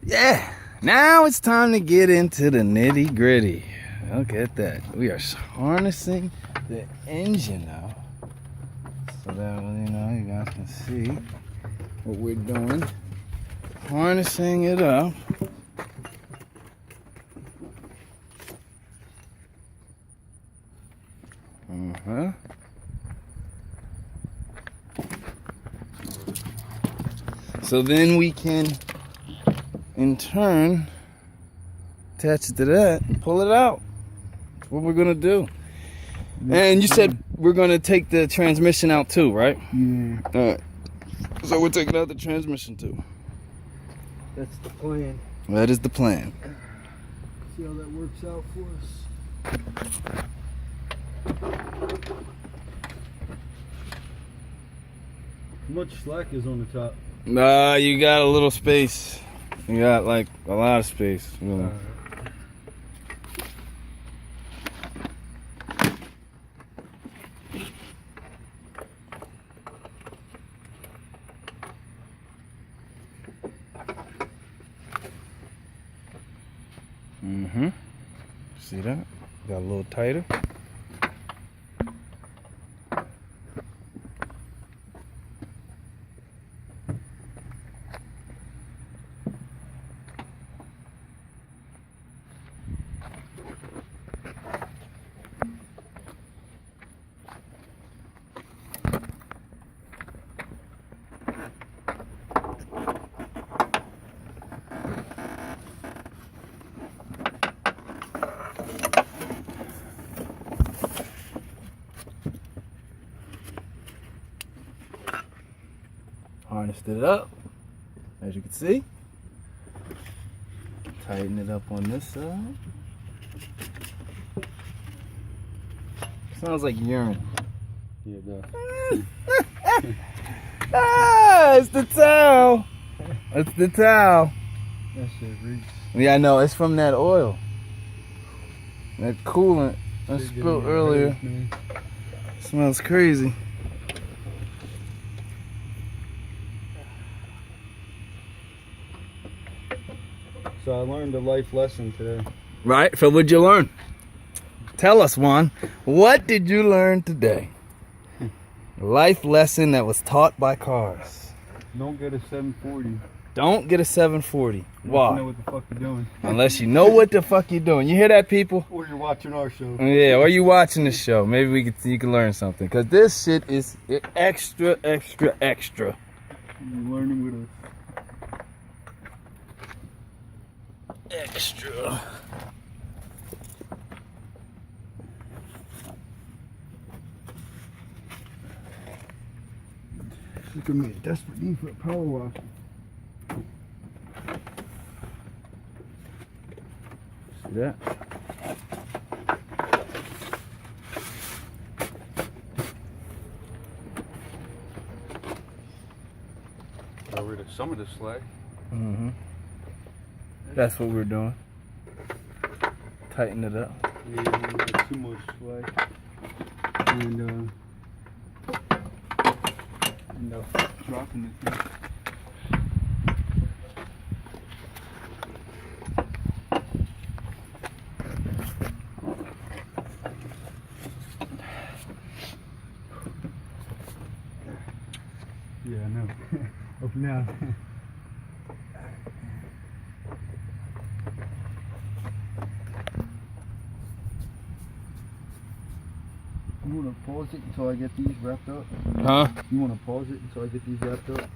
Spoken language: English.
Yeah, now it's time to get into the nitty gritty. Look at that. We are harnessing the engine now. So that, you guys can see what we're doing. Harnessing it up. So then we can, in turn, attach it to that and pull it out. That's what we're gonna do. And you said we're gonna take the transmission out too, right? Yeah. All right. So we're taking out the transmission too. That's the plan. That is the plan. See how that works out for us. How much slack is on the top? You got a little space. You got like a lot of space. Really. See that? Got a little tighter. Harnessed it up, as you can see. Tighten it up on this side. Sounds like urine. Yeah, it does. It's the towel. It's the towel. That shit reeks. Yeah, I know. It's from that oil. That coolant I spilled earlier. Smells crazy. So I learned a life lesson today. Right? So what'd you learn? Tell us, Juan. What did you learn today? Life lesson that was taught by cars. Don't get a 740. Don't get a 740. Why? You know what the fuck you're doing. Unless you know what the fuck you're doing. You hear that, people? Or you're watching our show. Yeah, or you watching the show. Maybe you can learn something. Because this shit is extra, extra, extra. You're learning with us. Extra. Look at me, desperate need for a power washer. See that? Got rid of some of the slack. That's what we're doing. Tighten it up. Yeah, got too much slack. And dropping it. Yeah, I know. Up now. You want to pause it until I get these wrapped up? Huh? You want to pause it until I get these wrapped up?